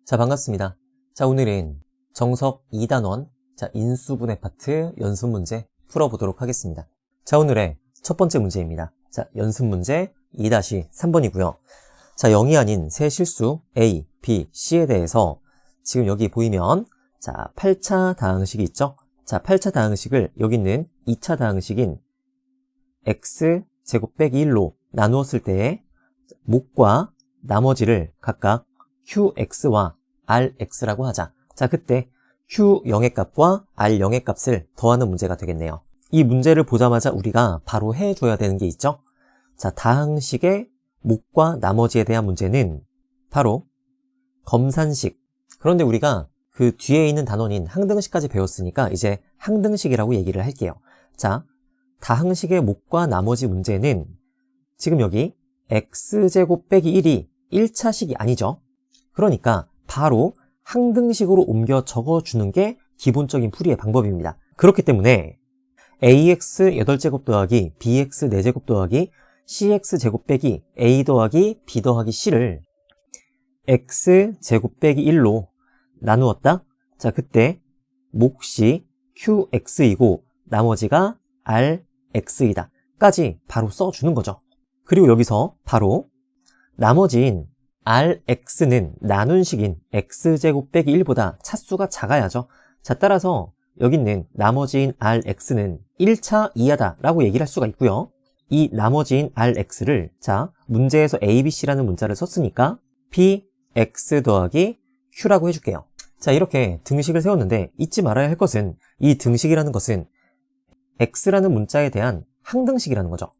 자, 반갑습니다. 자, 오늘은 정석 2단원, 인수분해 파트 연습 문제 풀어보도록 하겠습니다. 자, 오늘의 첫 번째 문제입니다. 자, 연습 문제 2-3번이고요. 자, 0이 아닌 세 실수 A, B, C에 대해서 지금 여기 보이면 자, 8차 다항식이 있죠? 자, 8차 다항식을 여기 있는 2차 다항식인 x제곱 빼기 1로 나누었을 때의 목과 나머지를 각각 qx와 rx라고 하자. 자, 그때 q0의 값과 r0의 값을 더하는 문제가 되겠네요. 이 문제를 보자마자 우리가 바로 해줘야 되는 게 있죠. 자, 다항식의 목과 나머지에 대한 문제는 바로 검산식. 그런데 우리가 그 뒤에 있는 단원인 항등식까지 배웠으니까 이제 항등식이라고 얘기를 할게요. 자, 다항식의 목과 나머지 문제는 지금 여기 x제곱 빼기 1이 1차식이 아니죠. 그러니까 바로 항등식으로 옮겨 적어주는 게 기본적인 풀이의 방법입니다. 그렇기 때문에 ax 8제곱 더하기 bx 4제곱 더하기 cx제곱 빼기 a 더하기 b 더하기 c를 x제곱 빼기 1로 나누었다. 자, 그때 몫이 qx이고 나머지가 rx이다 까지 바로 써주는 거죠. 그리고 여기서 바로 나머지인 rx는 나눈 식인 x제곱 빼기 1보다 차수가 작아야죠. 자, 따라서 여기 있는 나머지인 rx는 1차 이하다 라고 얘기를 할 수가 있고요. 이 나머지인 rx를 자, 문제에서 abc라는 문자를 썼으니까 bx 더하기 q라고 해줄게요. 자, 이렇게 등식을 세웠는데 잊지 말아야 할 것은 이 등식이라는 것은 x라는 문자에 대한 항등식이라는 거죠.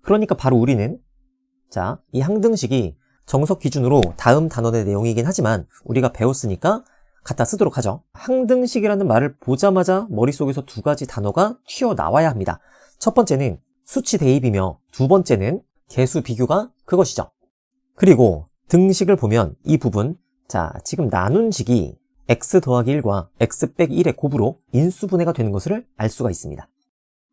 그러니까 바로 우리는 자, 이 항등식이 정석 기준으로 다음 단원의 내용이긴 하지만 우리가 배웠으니까 갖다 쓰도록 하죠. 항등식이라는 말을 보자마자 머릿속에서 두 가지 단어가 튀어나와야 합니다. 첫 번째는 수치 대입이며 두 번째는 개수 비교가 그것이죠. 그리고 등식을 보면 이 부분 자, 지금 나눈 식이 x 더하기 1과 x 빼기 1의 곱으로 인수분해가 되는 것을 알 수가 있습니다.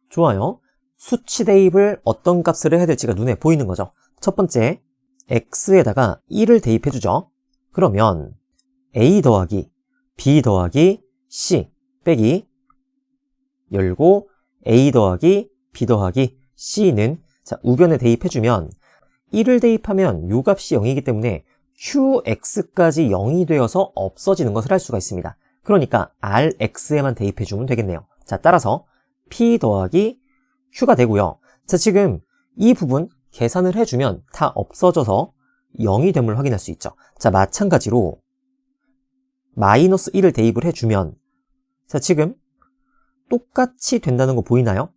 좋아요. 수치 대입을 어떤 값을 해야 될지가 눈에 보이는 거죠. 첫 번째, x에다가 1을 대입해주죠. 그러면 a 더하기 b 더하기 c 빼기 열고 a 더하기 b 더하기 c는 자, 우변에 대입해주면 1을 대입하면 요 값이 0이기 때문에 qx까지 0이 되어서 없어지는 것을 알 수가 있습니다. 그러니까 rx에만 대입해주면 되겠네요. 자, 따라서 p 더하기 q가 되고요. 자, 지금 이 부분 계산을 해주면 다 없어져서 0이 됨을 확인할 수 있죠. 자, 마찬가지로 마이너스 1을 대입을 해주면 자, 지금 똑같이 된다는 거 보이나요?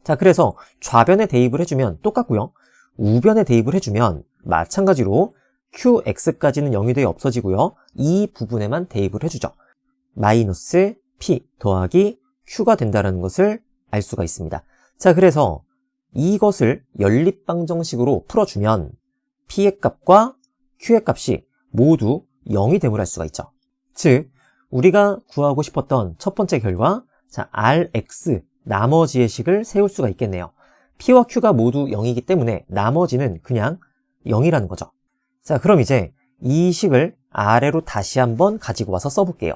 자, 그래서 좌변에 대입을 해주면 똑같고요. 우변에 대입을 해주면 마찬가지로 qx까지는 0이 되어 없어지고요. 이 부분에만 대입을 해주죠. 마이너스 p 더하기 q가 된다는 것을 알 수가 있습니다. 자, 그래서 이것을 연립방정식으로 풀어주면 p의 값과 q의 값이 모두 0이 됨을 알 수가 있죠. 즉, 우리가 구하고 싶었던 첫 번째 결과 자, rx 나머지의 식을 세울 수가 있겠네요. p와 q가 모두 0이기 때문에 나머지는 그냥 0이라는 거죠. 자, 그럼 이제 이 식을 아래로 다시 한번 가지고 와서 써볼게요.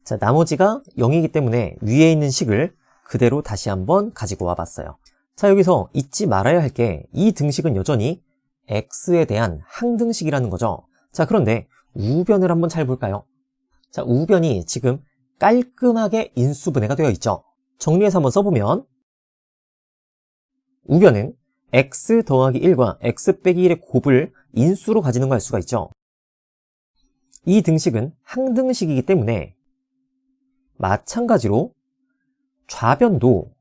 자, 나머지가 0이기 때문에 위에 있는 식을 그대로 다시 한번 가지고 와봤어요. 자, 여기서 잊지 말아야 할 게 이 등식은 여전히 x에 대한 항등식이라는 거죠. 자, 그런데 우변을 한번 잘 볼까요? 자, 우변이 지금 깔끔하게 인수분해가 되어 있죠. 정리해서 한번 써보면 우변은 x 더하기 1과 x 빼기 1의 곱을 인수로 가지는 걸 알 수가 있죠. 이 등식은 항등식이기 때문에 마찬가지로 좌변도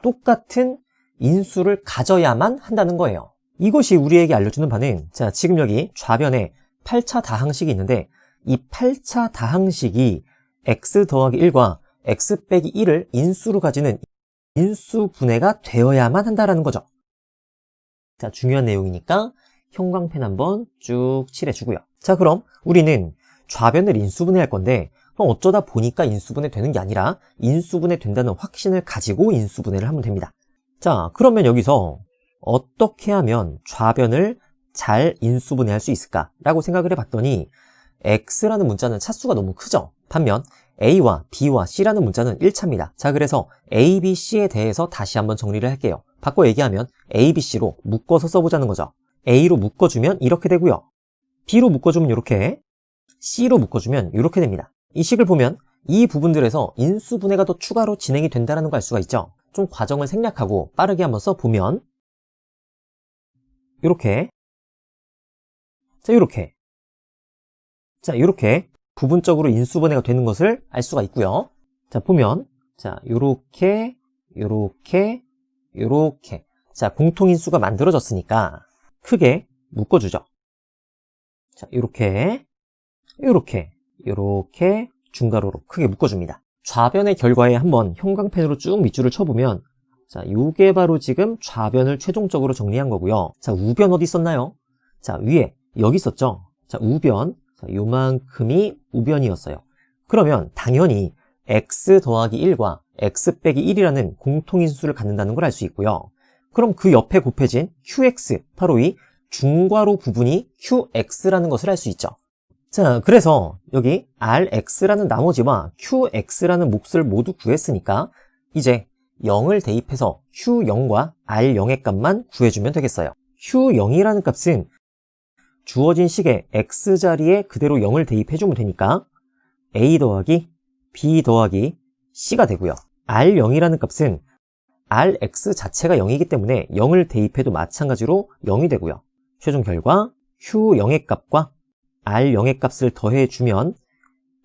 똑같은 인수를 가져야만 한다는 거예요. 이것이 우리에게 알려주는 바는 자, 지금 여기 좌변에 8차 다항식이 있는데 이 8차 다항식이 x 더하기 1과 x 빼기 1을 인수로 가지는 인수분해가 되어야만 한다는 거죠. 자, 중요한 내용이니까 형광펜 한번 쭉 칠해주고요. 자, 그럼 우리는 좌변을 인수분해할 건데 그럼 어쩌다 보니까 인수분해 되는 게 아니라 인수분해 된다는 확신을 가지고 인수분해를 하면 됩니다. 자, 그러면 여기서 어떻게 하면 좌변을 잘 인수분해할 수 있을까라고 생각을 해봤더니 x라는 문자는 차수가 너무 크죠? 반면 a와 b와 c라는 문자는 1차입니다. 자, 그래서 a, b, c에 대해서 다시 한번 정리를 할게요. 바꿔 얘기하면 a, b, c로 묶어서 써보자는 거죠. a로 묶어주면 이렇게 되고요. b로 묶어주면 이렇게, c로 묶어주면 이렇게 됩니다. 이 식을 보면 이 부분들에서 인수분해가 더 추가로 진행이 된다는 걸 알 수가 있죠. 좀 과정을 생략하고 빠르게 한번 써보면 이렇게, 자, 이렇게, 자, 이렇게 부분적으로 인수분해가 되는 것을 알 수가 있고요. 자, 보면, 자, 요렇게, 요렇게, 요렇게. 자, 공통인수가 만들어졌으니까 크게 묶어주죠. 자, 요렇게, 요렇게, 요렇게 중괄호로 크게 묶어줍니다. 좌변의 결과에 한번 형광펜으로 쭉 밑줄을 쳐보면, 자, 요게 바로 지금 좌변을 최종적으로 정리한 거고요. 자, 우변 어디 있었나요? 자, 위에 여기 있었죠. 자, 우변. 자, 요만큼이 우변이었어요. 그러면 당연히 x 더하기 1과 x 빼기 1이라는 공통인수를 갖는다는 걸 알 수 있고요. 그럼 그 옆에 곱해진 qx, 바로 이 중괄호 부분이 qx라는 것을 알 수 있죠. 자, 그래서 여기 rx라는 나머지와 qx라는 몫을 모두 구했으니까 이제 0을 대입해서 q0과 r0의 값만 구해주면 되겠어요. q0이라는 값은 주어진 식의 x자리에 그대로 0을 대입해주면 되니까 a 더하기 b 더하기 c가 되고요. r0이라는 값은 rx 자체가 0이기 때문에 0을 대입해도 마찬가지로 0이 되고요. 최종 결과 q0의 값과 r0의 값을 더해주면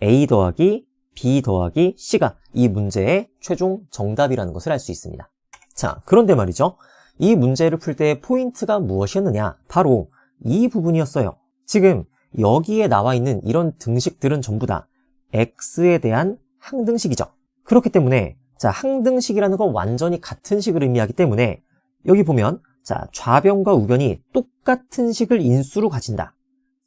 a 더하기 b 더하기 c가 이 문제의 최종 정답이라는 것을 알 수 있습니다. 자, 그런데 말이죠. 이 문제를 풀 때 포인트가 무엇이었느냐? 바로 이 부분이었어요. 지금 여기에 나와 있는 이런 등식들은 전부 다 x에 대한 항등식이죠. 그렇기 때문에 자, 항등식이라는 건 완전히 같은 식을 의미하기 때문에 여기 보면 자, 좌변과 우변이 똑같은 식을 인수로 가진다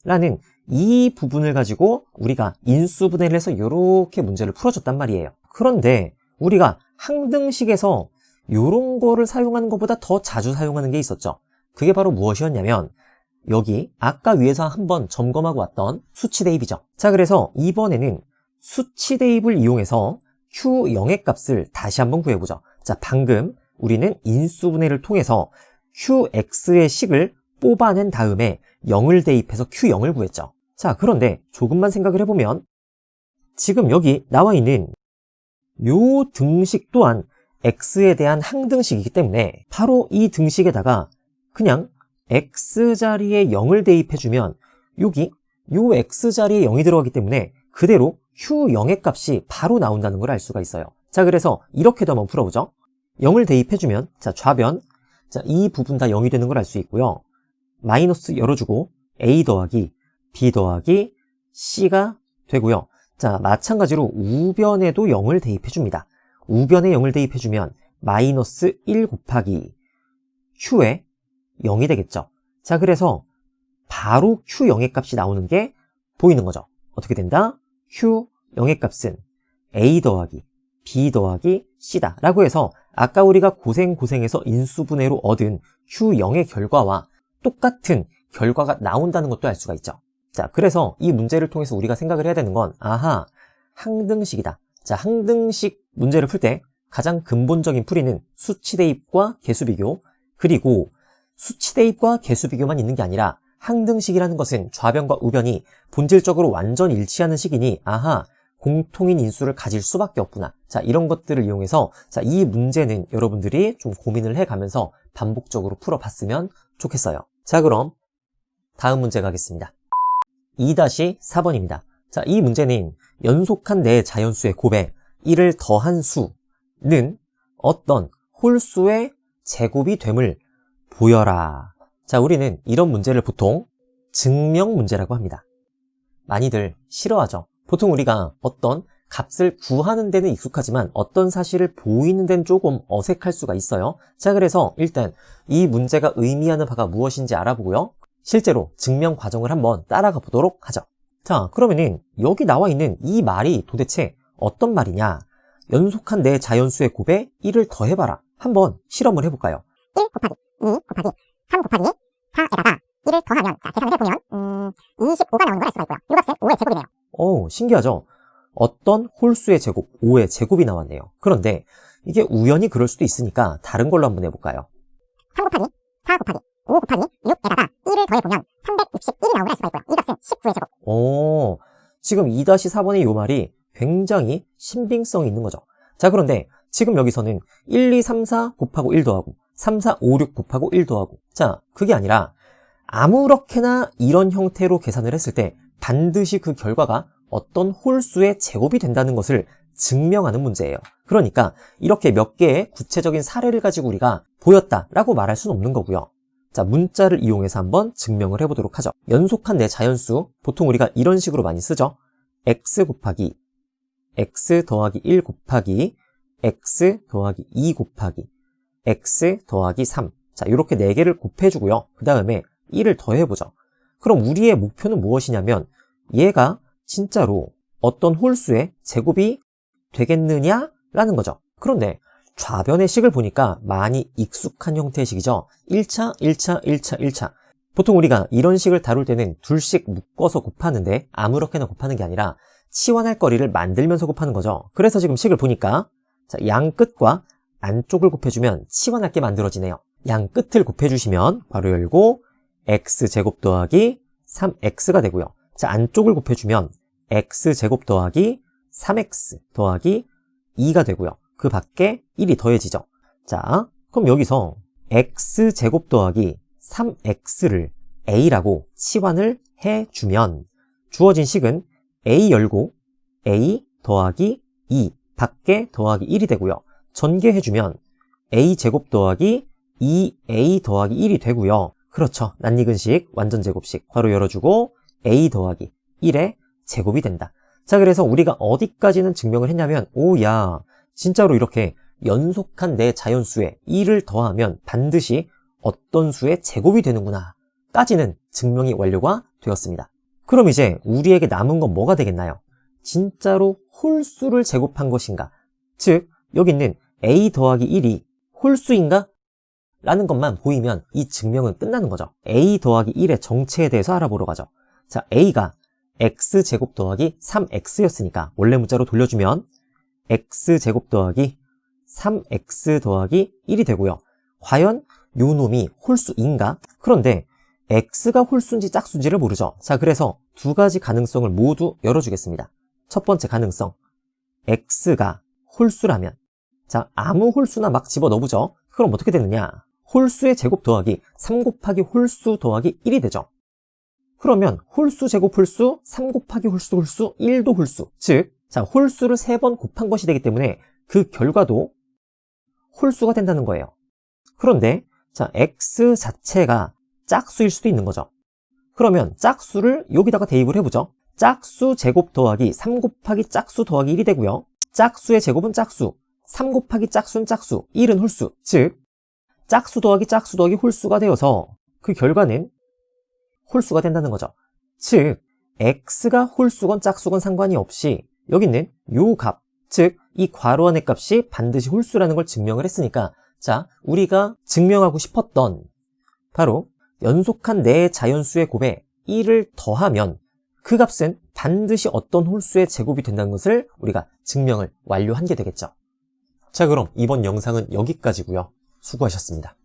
라는 이 부분을 가지고 우리가 인수분해를 해서 이렇게 문제를 풀어줬단 말이에요. 그런데 우리가 항등식에서 이런 거를 사용하는 것보다 더 자주 사용하는 게 있었죠. 그게 바로 무엇이었냐면 여기 아까 위에서 한번 점검하고 왔던 수치 대입이죠. 자, 그래서 이번에는 수치 대입을 이용해서 Q0의 값을 다시 한번 구해보죠. 자, 방금 우리는 인수분해를 통해서 QX의 식을 뽑아낸 다음에 0을 대입해서 Q0을 구했죠. 자, 그런데 조금만 생각을 해보면 지금 여기 나와 있는 요 등식 또한 X에 대한 항등식이기 때문에 바로 이 등식에다가 그냥 X자리에 0을 대입해주면 여기 요 X자리에 0이 들어가기 때문에 그대로 Q0의 값이 바로 나온다는 걸 알 수가 있어요. 자, 그래서 이렇게도 한번 풀어보죠. 0을 대입해주면 자, 좌변, 자, 이 부분 다 0이 되는 걸 알 수 있고요. 마이너스 열어주고 A 더하기 B 더하기 C가 되고요. 자, 마찬가지로 우변에도 0을 대입해줍니다. 우변에 0을 대입해주면 마이너스 1 곱하기 Q에 0이 되겠죠. 자, 그래서 바로 Q0의 값이 나오는 게 보이는 거죠. 어떻게 된다? Q0의 값은 A 더하기 B 더하기 C다 라고 해서 아까 우리가 고생해서 인수분해로 얻은 Q0의 결과와 똑같은 결과가 나온다는 것도 알 수가 있죠. 자, 그래서 이 문제를 통해서 우리가 생각을 해야 되는 건 아하, 항등식이다. 자, 항등식 문제를 풀 때 가장 근본적인 풀이는 수치 대입과 개수 비교, 그리고 수치 대입과 개수 비교만 있는 게 아니라 항등식이라는 것은 좌변과 우변이 본질적으로 완전 일치하는 식이니 아하, 공통인 인수를 가질 수밖에 없구나. 자, 이런 것들을 이용해서 자, 이 문제는 여러분들이 좀 고민을 해가면서 반복적으로 풀어봤으면 좋겠어요. 자, 그럼 다음 문제 가겠습니다. 2-4번입니다. 자, 이 문제는 연속한 네 자연수의 곱에 1을 더한 수는 어떤 홀수의 제곱이 됨을 보여라. 자, 우리는 이런 문제를 보통 증명 문제라고 합니다. 많이들 싫어하죠. 보통 우리가 어떤 값을 구하는 데는 익숙하지만 어떤 사실을 보이는 데는 조금 어색할 수가 있어요. 자, 그래서 일단 이 문제가 의미하는 바가 무엇인지 알아보고요. 실제로 증명 과정을 한번 따라가 보도록 하죠. 자, 그러면은 여기 나와 있는 이 말이 도대체 어떤 말이냐? 연속한 네 자연수의 곱에 1을 더해봐라. 한번 실험을 해볼까요? 1 곱하기 2 곱하기 3 곱하기 4에다가 1을 더하면 자, 계산을 해보면 25가 나오는 걸 알 수가 있고요. 이 값은 5의 제곱이니까 신기하죠? 어떤 홀수의 제곱, 5의 제곱이 나왔네요. 그런데 이게 우연히 그럴 수도 있으니까 다른 걸로 한번 해볼까요? 3 곱하기 4 곱하기 5 곱하기 6에다가 1을 더해보면 361이 나오는 수가 있고요. 이것은 19의 제곱. 지금 2-4번의 이 말이 굉장히 신빙성이 있는 거죠. 자, 그런데 지금 여기서는 1, 2, 3, 4 곱하고 1 더하고 3, 4, 5, 6 곱하고 1 더하고, 자, 그게 아니라 아무렇게나 이런 형태로 계산을 했을 때 반드시 그 결과가 어떤 홀수의 제곱이 된다는 것을 증명하는 문제예요. 그러니까 이렇게 몇 개의 구체적인 사례를 가지고 우리가 보였다라고 말할 수는 없는 거고요. 자, 문자를 이용해서 한번 증명을 해보도록 하죠. 연속한 내 자연수, 보통 우리가 이런 식으로 많이 쓰죠. x 곱하기 x 더하기 1 곱하기 x 더하기 2 곱하기 x 더하기 3. 자, 이렇게 4개를 곱해주고요. 그 다음에 1을 더해보죠. 그럼 우리의 목표는 무엇이냐면 얘가 진짜로 어떤 홀수의 제곱이 되겠느냐라는 거죠. 그런데 좌변의 식을 보니까 많이 익숙한 형태의 식이죠. 1차, 1차, 1차, 1차. 보통 우리가 이런 식을 다룰 때는 둘씩 묶어서 곱하는데 아무렇게나 곱하는 게 아니라 치환할 거리를 만들면서 곱하는 거죠. 그래서 지금 식을 보니까 자, 양 끝과 안쪽을 곱해주면 치환할 게 만들어지네요. 양 끝을 곱해주시면 괄호 열고 x제곱 더하기 3x가 되고요. 자, 안쪽을 곱해주면 x제곱 더하기 3x 더하기 2가 되고요. 그 밖에 1이 더해지죠. 자, 그럼 여기서 x제곱 더하기 3x를 a라고 치환을 해주면 주어진 식은 a 열고 a 더하기 2 밖에 더하기 1이 되고요. 전개해주면 a제곱 더하기 2a 더하기 1이 되고요. 그렇죠. 낯익은식, 완전제곱식 괄호 열어주고 a 더하기 1의 제곱이 된다. 자, 그래서 우리가 어디까지는 증명을 했냐면 오야, 진짜로 이렇게 연속한 내 자연수에 1을 더하면 반드시 어떤 수의 제곱이 되는구나 까지는 증명이 완료가 되었습니다. 그럼 이제 우리에게 남은 건 뭐가 되겠나요? 진짜로 홀수를 제곱한 것인가? 즉, 여기 있는 a 더하기 1이 홀수인가? 라는 것만 보이면 이 증명은 끝나는 거죠. a 더하기 1의 정체에 대해서 알아보러 가죠. 자, a가 x제곱 더하기 3x였으니까 원래 문자로 돌려주면 x제곱 더하기 3x 더하기 1이 되고요. 과연 요 놈이 홀수인가? 그런데 x가 홀수인지 짝수인지를 모르죠. 자, 그래서 두 가지 가능성을 모두 열어주겠습니다. 첫 번째 가능성, x가 홀수라면, 자, 아무 홀수나 막 집어넣어보죠. 그럼 어떻게 되느냐? 홀수의 제곱 더하기 3 곱하기 홀수 더하기 1이 되죠. 그러면 홀수 제곱 홀수, 3 곱하기 홀수 홀수, 1도 홀수. 즉, 자, 홀수를 3번 곱한 것이 되기 때문에 그 결과도 홀수가 된다는 거예요. 그런데 자, x 자체가 짝수일 수도 있는 거죠. 그러면 짝수를 여기다가 대입을 해보죠. 짝수 제곱 더하기 3 곱하기 짝수 더하기 1이 되고요. 짝수의 제곱은 짝수, 3 곱하기 짝수는 짝수, 1은 홀수. 즉, 짝수 더하기 홀수가 되어서 그 결과는 홀수가 된다는 거죠. 즉, x가 홀수건 짝수건 상관이 없이 여기 있는 요 값, 즉 이 괄호 안의 값이 반드시 홀수라는 걸 증명을 했으니까, 자, 우리가 증명하고 싶었던 바로 연속한 네 자연수의 곱에 1을 더하면 그 값은 반드시 어떤 홀수의 제곱이 된다는 것을 우리가 증명을 완료한 게 되겠죠. 자, 그럼 이번 영상은 여기까지고요. 수고하셨습니다.